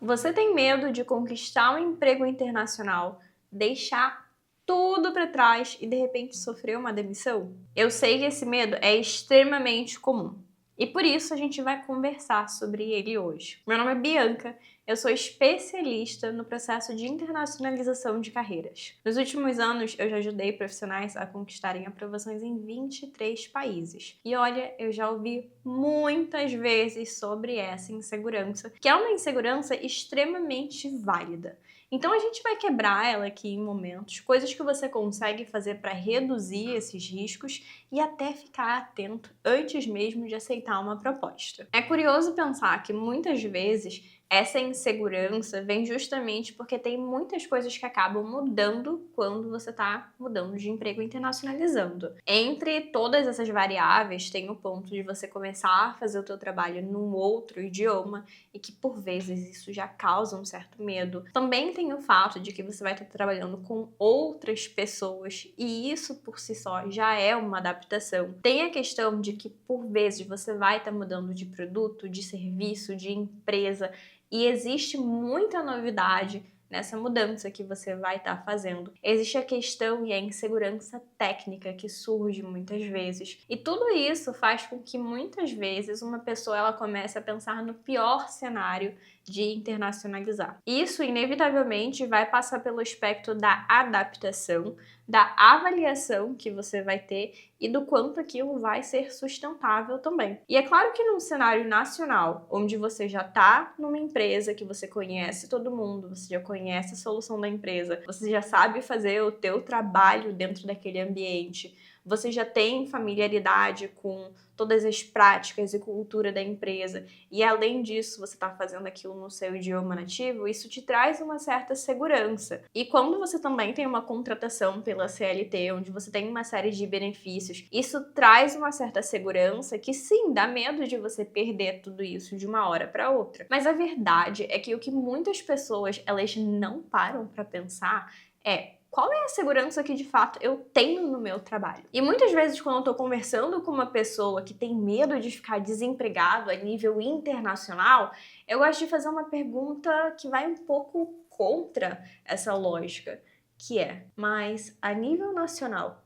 Você tem medo de conquistar um emprego internacional, deixar tudo para trás e de repente sofrer uma demissão? Eu sei que esse medo é extremamente comum e por isso a gente vai conversar sobre ele hoje. Meu nome é Bianca, eu sou especialista no processo de internacionalização de carreiras. Nos últimos anos, eu já ajudei profissionais a conquistarem aprovações em 23 países. E olha, eu já ouvi muitas vezes sobre essa insegurança, que é uma insegurança extremamente válida. Então a gente vai quebrar ela aqui em momentos, coisas que você consegue fazer para reduzir esses riscos e até ficar atento antes mesmo de aceitar uma proposta. É curioso pensar que muitas vezes essa insegurança vem justamente porque tem muitas coisas que acabam mudando quando você está mudando de emprego, internacionalizando. Entre todas essas variáveis, tem o ponto de você começar a fazer o teu trabalho num outro idioma e que por vezes isso já causa um certo medo. Também tem o fato de que você vai estar trabalhando com outras pessoas e isso por si só já é uma adaptação. Tem a questão de que por vezes você vai estar mudando de produto, de serviço, de empresa, e existe muita novidade nessa mudança que você vai estar fazendo. Existe a questão e a insegurança técnica que surge muitas vezes. E tudo isso faz com que muitas vezes uma pessoa ela comece a pensar no pior cenário de internacionalizar. Isso inevitavelmente vai passar pelo aspecto da adaptação, da avaliação que você vai ter e do quanto aquilo vai ser sustentável também. E é claro que num cenário nacional, onde você já está numa empresa que você conhece todo mundo, você já conhece a solução da empresa, você já sabe fazer o teu trabalho dentro daquele ambiente, você já tem familiaridade com todas as práticas e cultura da empresa e além disso você está fazendo aquilo no seu idioma nativo, isso te traz uma certa segurança. E quando você também tem uma contratação pela CLT, onde você tem uma série de benefícios, isso traz uma certa segurança que sim, dá medo de você perder tudo isso de uma hora para outra. Mas a verdade é que o que muitas pessoas elas não param para pensar é: qual é a segurança que de fato eu tenho no meu trabalho? E muitas vezes quando eu tô conversando com uma pessoa que tem medo de ficar desempregado a nível internacional, eu gosto de fazer uma pergunta que vai um pouco contra essa lógica, que é: mas a nível nacional,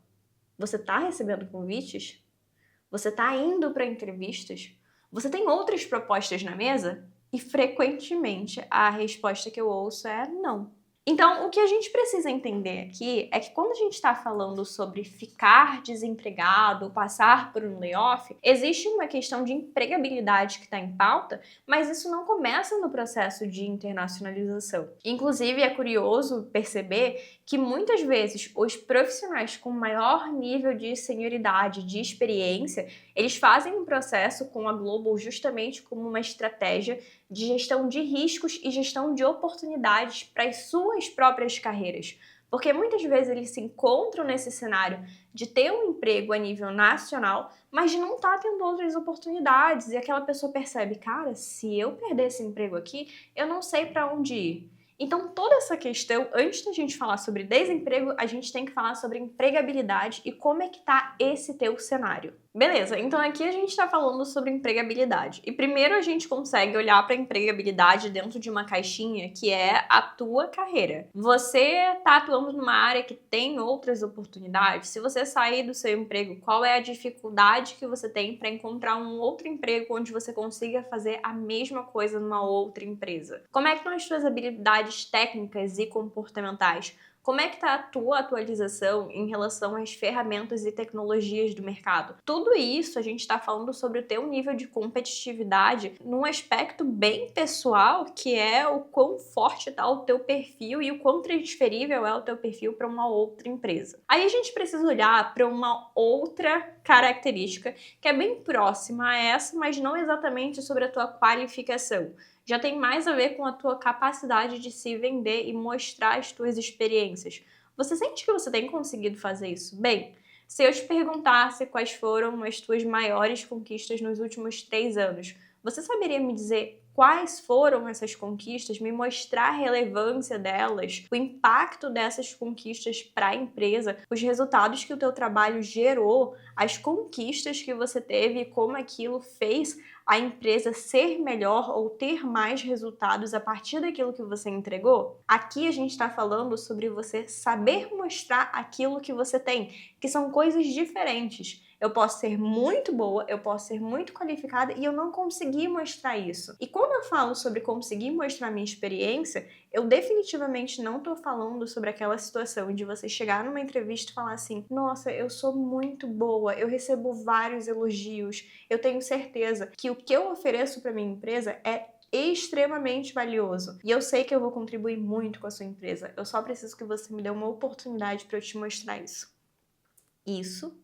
você tá recebendo convites? Você tá indo para entrevistas? Você tem outras propostas na mesa? E frequentemente a resposta que eu ouço é não. Então, o que a gente precisa entender aqui é que quando a gente está falando sobre ficar desempregado, passar por um layoff, existe uma questão de empregabilidade que está em pauta, mas isso não começa no processo de internacionalização. Inclusive, é curioso perceber que muitas vezes os profissionais com maior nível de senioridade, de experiência, eles fazem um processo com a Global justamente como uma estratégia de gestão de riscos e gestão de oportunidades para as suas próprias carreiras. Porque muitas vezes eles se encontram nesse cenário de ter um emprego a nível nacional, mas de não estar tendo outras oportunidades. E aquela pessoa percebe: cara, se eu perder esse emprego aqui, eu não sei para onde ir. Então, toda essa questão, antes da gente falar sobre desemprego, a gente tem que falar sobre empregabilidade e como é que tá esse teu cenário. Beleza, então aqui a gente está falando sobre empregabilidade. E primeiro a gente consegue olhar para a empregabilidade dentro de uma caixinha que é a tua carreira. Você está atuando numa área que tem outras oportunidades? Se você sair do seu emprego, qual é a dificuldade que você tem para encontrar um outro emprego onde você consiga fazer a mesma coisa numa outra empresa? Como é que estão as suas habilidades técnicas e comportamentais? Como é que está a tua atualização em relação às ferramentas e tecnologias do mercado? Tudo isso a gente está falando sobre o teu nível de competitividade num aspecto bem pessoal, que é o quão forte está o teu perfil e o quão transferível é o teu perfil para uma outra empresa. Aí a gente precisa olhar para uma outra característica que é bem próxima a essa, mas não exatamente sobre a tua qualificação. Já tem mais a ver com a tua capacidade de se vender e mostrar as tuas experiências. Você sente que você tem conseguido fazer isso bem? Se eu te perguntasse quais foram as tuas maiores conquistas nos últimos 3 anos, você saberia me dizer quais foram essas conquistas, me mostrar a relevância delas, o impacto dessas conquistas para a empresa, os resultados que o teu trabalho gerou, as conquistas que você teve e como aquilo fez a empresa ser melhor ou ter mais resultados a partir daquilo que você entregou. Aqui a gente está falando sobre você saber mostrar aquilo que você tem, que são coisas diferentes. Eu posso ser muito boa, eu posso ser muito qualificada e eu não consegui mostrar isso. E quando eu falo sobre conseguir mostrar minha experiência, eu definitivamente não tô falando sobre aquela situação de você chegar numa entrevista e falar assim: nossa, eu sou muito boa, eu recebo vários elogios, eu tenho certeza que o que eu ofereço para minha empresa é extremamente valioso e eu sei que eu vou contribuir muito com a sua empresa. Eu só preciso que você me dê uma oportunidade para eu te mostrar isso. Isso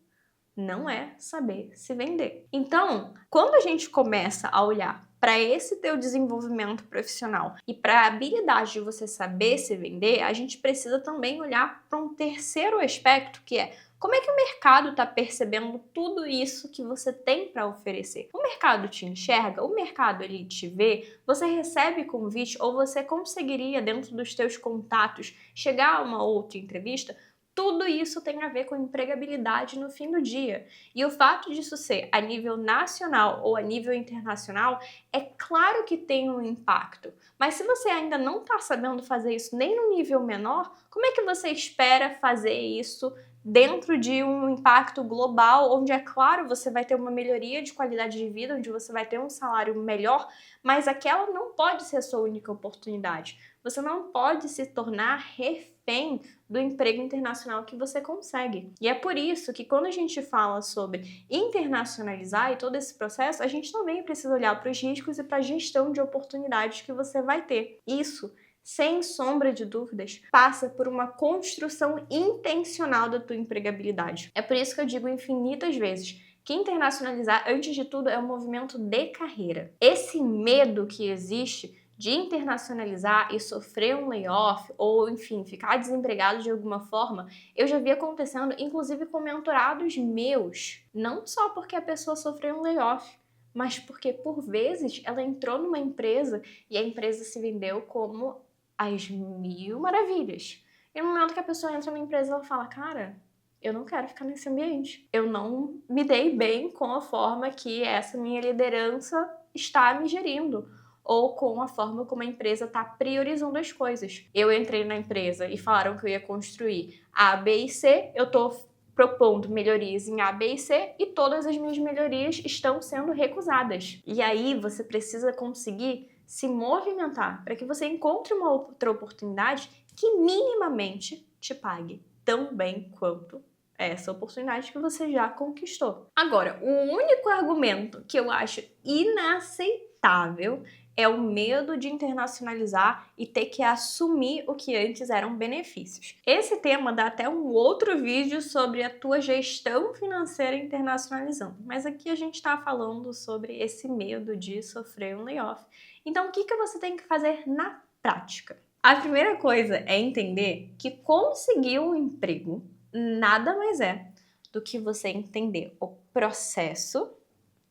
não é saber se vender. Então, quando a gente começa a olhar para esse teu desenvolvimento profissional e para a habilidade de você saber se vender, a gente precisa também olhar para um terceiro aspecto, que é como é que o mercado está percebendo tudo isso que você tem para oferecer? O mercado te enxerga? O mercado ele te vê? Você recebe convite ou você conseguiria, dentro dos teus contatos, chegar a uma outra entrevista? Tudo isso tem a ver com empregabilidade no fim do dia. E o fato disso ser a nível nacional ou a nível internacional, é claro que tem um impacto. Mas se você ainda não está sabendo fazer isso nem no nível menor, como é que você espera fazer isso dentro de um impacto global, onde, é claro, você vai ter uma melhoria de qualidade de vida, onde você vai ter um salário melhor, mas aquela não pode ser a sua única oportunidade. Você não pode se tornar refém do emprego internacional que você consegue. E é por isso que quando a gente fala sobre internacionalizar e todo esse processo, a gente também precisa olhar para os riscos e para a gestão de oportunidades que você vai ter. Isso, sem sombra de dúvidas, passa por uma construção intencional da tua empregabilidade. É por isso que eu digo infinitas vezes que internacionalizar, antes de tudo, é um movimento de carreira. Esse medo que existe de internacionalizar e sofrer um layoff ou, enfim, ficar desempregado de alguma forma, eu já vi acontecendo, inclusive com mentorados meus. Não só porque a pessoa sofreu um layoff, mas porque, por vezes, ela entrou numa empresa e a empresa se vendeu como as mil maravilhas. E no momento que a pessoa entra na empresa, ela fala: cara, eu não quero ficar nesse ambiente. Eu não me dei bem com a forma que essa minha liderança está me gerindo, ou com a forma como a empresa está priorizando as coisas. Eu entrei na empresa e falaram que eu ia construir A, B e C, eu estou propondo melhorias em A, B e C e todas as minhas melhorias estão sendo recusadas. E aí você precisa conseguir se movimentar para que você encontre uma outra oportunidade que minimamente te pague tão bem quanto essa oportunidade que você já conquistou. Agora, o único argumento que eu acho inaceitável é o medo de internacionalizar e ter que assumir o que antes eram benefícios. Esse tema dá até um outro vídeo sobre a tua gestão financeira internacionalizando, mas aqui a gente está falando sobre esse medo de sofrer um layoff. Então, o que você tem que fazer na prática? A primeira coisa é entender que conseguir um emprego nada mais é do que você entender o processo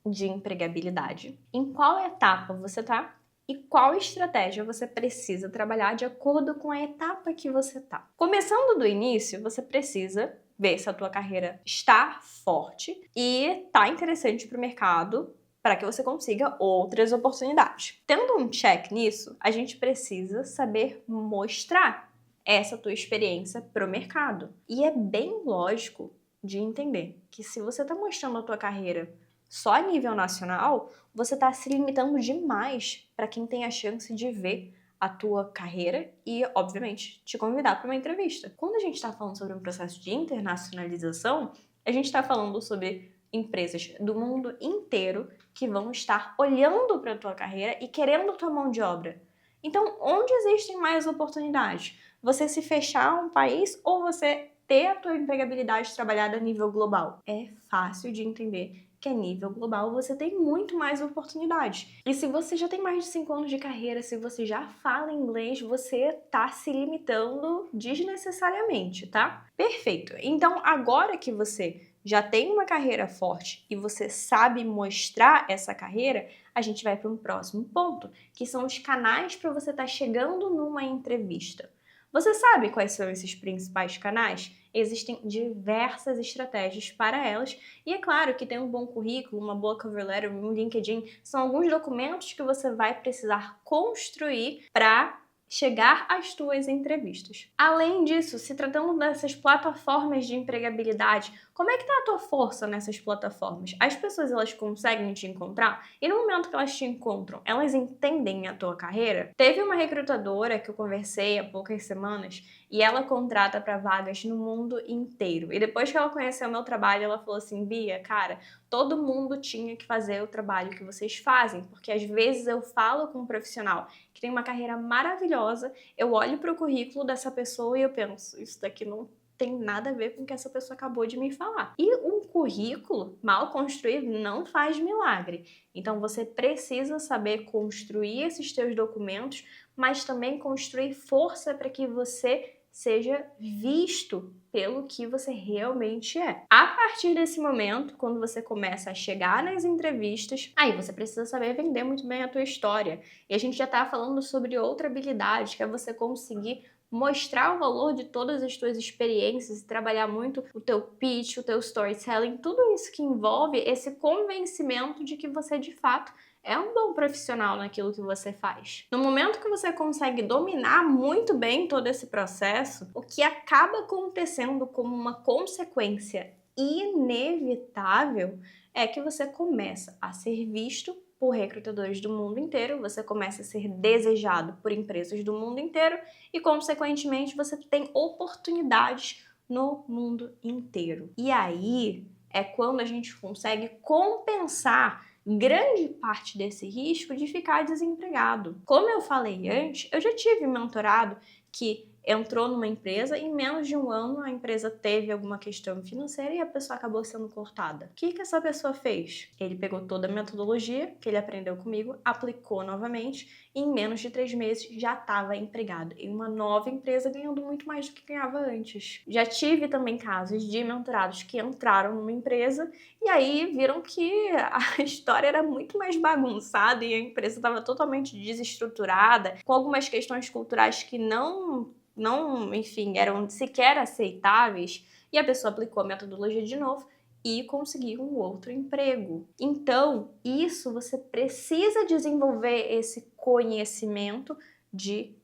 de empregabilidade, em qual etapa você tá e qual estratégia você precisa trabalhar de acordo com a etapa que você tá. Começando do início, você precisa ver se a tua carreira está forte e tá interessante para o mercado, para que você consiga outras oportunidades. Tendo um check nisso, a gente precisa saber mostrar essa tua experiência para o mercado. E é bem lógico de entender que se você está mostrando a tua carreira só a nível nacional, você está se limitando demais para quem tem a chance de ver a tua carreira e, obviamente, te convidar para uma entrevista. Quando a gente está falando sobre um processo de internacionalização, a gente está falando sobre empresas do mundo inteiro que vão estar olhando para a tua carreira e querendo tua mão de obra. Então, onde existem mais oportunidades? Você se fechar a um país ou você ter a tua empregabilidade trabalhada a nível global? É fácil de entender que a nível global você tem muito mais oportunidades. E se você já tem mais de 5 anos de carreira, se você já fala inglês, você tá se limitando desnecessariamente, tá? Perfeito. Então, agora que você já tem uma carreira forte e você sabe mostrar essa carreira, a gente vai para um próximo ponto, que são os canais para você estar chegando numa entrevista. Você sabe quais são esses principais canais? Existem diversas estratégias para elas e é claro que tem um bom currículo, uma boa cover letter, um LinkedIn, são alguns documentos que você vai precisar construir para chegar às tuas entrevistas. Além disso, se tratando dessas plataformas de empregabilidade, como é que tá a tua força nessas plataformas? As pessoas, elas conseguem te encontrar? E no momento que elas te encontram, elas entendem a tua carreira? Teve uma recrutadora que eu conversei há poucas semanas e ela contrata para vagas no mundo inteiro. E depois que ela conheceu o meu trabalho, ela falou assim: Bia, cara, todo mundo tinha que fazer o trabalho que vocês fazem, porque às vezes eu falo com um profissional que tem uma carreira maravilhosa, eu olho para o currículo dessa pessoa e eu penso, isso daqui não tem nada a ver com o que essa pessoa acabou de me falar. E um currículo mal construído não faz milagre. Então você precisa saber construir esses teus documentos, mas também construir força para que você seja visto pelo que você realmente é. A partir desse momento, quando você começa a chegar nas entrevistas, aí você precisa saber vender muito bem a tua história. E a gente já tá falando sobre outra habilidade, que é você conseguir mostrar o valor de todas as tuas experiências e trabalhar muito o teu pitch, o teu storytelling, tudo isso que envolve esse convencimento de que você de fato é um bom profissional naquilo que você faz. No momento que você consegue dominar muito bem todo esse processo, o que acaba acontecendo como uma consequência inevitável é que você começa a ser visto por recrutadores do mundo inteiro, você começa a ser desejado por empresas do mundo inteiro e, consequentemente, você tem oportunidades no mundo inteiro. E aí é quando a gente consegue compensar grande parte desse risco de ficar desempregado. Como eu falei antes, eu já tive mentorado que entrou numa empresa e em menos de um ano a empresa teve alguma questão financeira e a pessoa acabou sendo cortada. O que essa pessoa fez? Ele pegou toda a metodologia que ele aprendeu comigo, aplicou novamente e em menos de 3 meses já estava empregado em uma nova empresa ganhando muito mais do que ganhava antes. Já tive também casos de mentorados que entraram numa empresa e aí viram que a história era muito mais bagunçada e a empresa estava totalmente desestruturada, com algumas questões culturais que não, enfim, eram sequer aceitáveis, e a pessoa aplicou a metodologia de novo e conseguiu um outro emprego. Então, isso você precisa desenvolver esse conhecimento de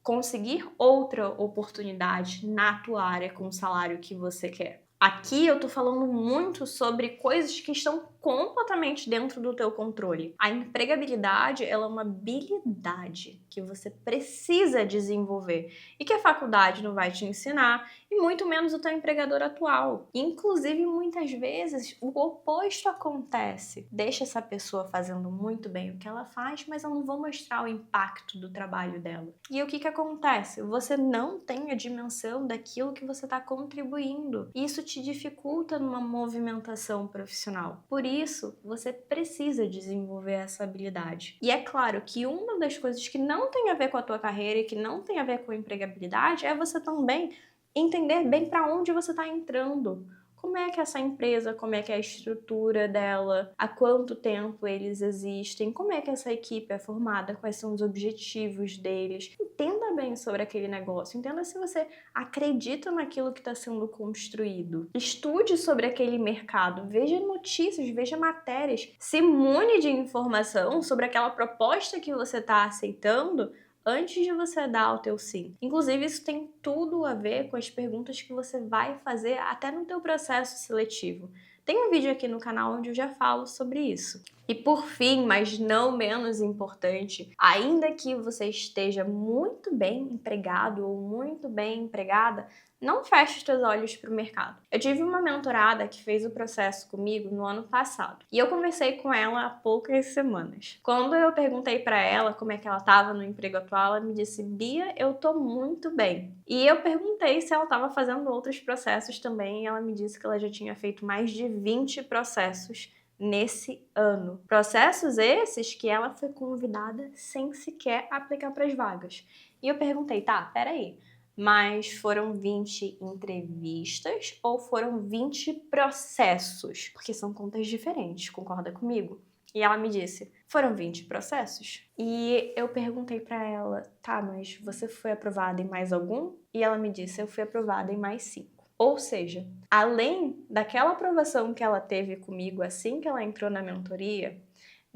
conseguir outra oportunidade na tua área com o salário que você quer. Aqui eu tô falando muito sobre coisas que estão completamente dentro do teu controle. A empregabilidade, ela é uma habilidade que você precisa desenvolver e que a faculdade não vai te ensinar e muito menos o teu empregador atual. Inclusive, muitas vezes, o oposto acontece. Deixa essa pessoa fazendo muito bem o que ela faz, mas eu não vou mostrar o impacto do trabalho dela. E o que acontece? Você não tem a dimensão daquilo que você está contribuindo. Isso te dificulta numa movimentação profissional. Por isso, você precisa desenvolver essa habilidade. E é claro que uma das coisas que não tem a ver com a tua carreira e que não tem a ver com a empregabilidade é você também entender bem para onde você está entrando. Como é que essa empresa, como é que é a estrutura dela, há quanto tempo eles existem, como é que essa equipe é formada, quais são os objetivos deles. Entenda bem sobre aquele negócio, entenda se você acredita naquilo que está sendo construído. Estude sobre aquele mercado, veja notícias, veja matérias, se mune de informação sobre aquela proposta que você está aceitando antes de você dar o teu sim. Inclusive, isso tem tudo a ver com as perguntas que você vai fazer até no teu processo seletivo. Tem um vídeo aqui no canal onde eu já falo sobre isso. E por fim, mas não menos importante, ainda que você esteja muito bem empregado ou muito bem empregada, não feche os teus olhos para o mercado. Eu tive uma mentorada que fez o processo comigo no ano passado e eu conversei com ela há poucas semanas. Quando eu perguntei para ela como é que ela estava no emprego atual, ela me disse: Bia, eu tô muito bem. E eu perguntei se ela estava fazendo outros processos também e ela me disse que ela já tinha feito mais de 20 processos nesse ano. Processos esses que ela foi convidada sem sequer aplicar para as vagas. E eu perguntei: tá, peraí, Mas foram 20 entrevistas ou foram 20 processos? Porque são contas diferentes, concorda comigo? E ela me disse, foram 20 processos. E eu perguntei pra ela, tá, mas você foi aprovada em mais algum? E ela me disse, eu fui aprovada em mais 5. Ou seja, além daquela aprovação que ela teve comigo assim que ela entrou na mentoria,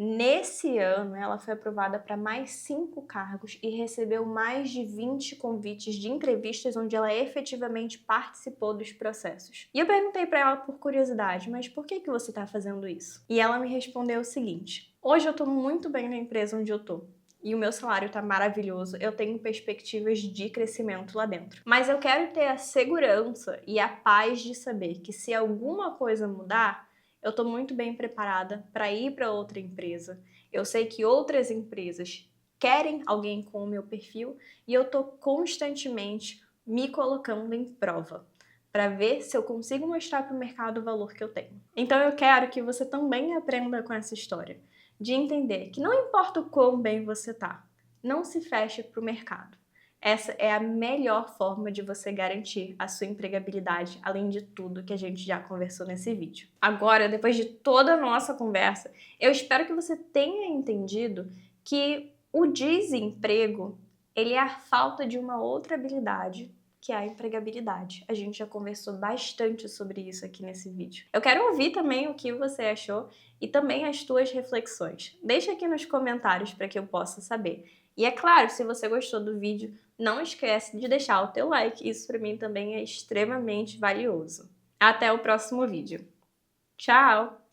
nesse ano, ela foi aprovada para mais 5 cargos e recebeu mais de 20 convites de entrevistas onde ela efetivamente participou dos processos. E eu perguntei para ela por curiosidade, mas por que você está fazendo isso? E ela me respondeu o seguinte, hoje eu estou muito bem na empresa onde eu estou. E o meu salário está maravilhoso, eu tenho perspectivas de crescimento lá dentro. Mas eu quero ter a segurança e a paz de saber que se alguma coisa mudar, eu estou muito bem preparada para ir para outra empresa. Eu sei que outras empresas querem alguém com o meu perfil e eu estou constantemente me colocando em prova para ver se eu consigo mostrar para o mercado o valor que eu tenho. Então eu quero que você também aprenda com essa história, de entender que não importa o quão bem você tá, não se feche para o mercado. Essa é a melhor forma de você garantir a sua empregabilidade, além de tudo que a gente já conversou nesse vídeo. Agora, depois de toda a nossa conversa, eu espero que você tenha entendido que o desemprego, ele é a falta de uma outra habilidade, que é a empregabilidade. A gente já conversou bastante sobre isso aqui nesse vídeo. Eu quero ouvir também o que você achou e também as tuas reflexões. Deixa aqui nos comentários para que eu possa saber. E é claro, se você gostou do vídeo, não esquece de deixar o teu like, isso para mim também é extremamente valioso. Até o próximo vídeo. Tchau!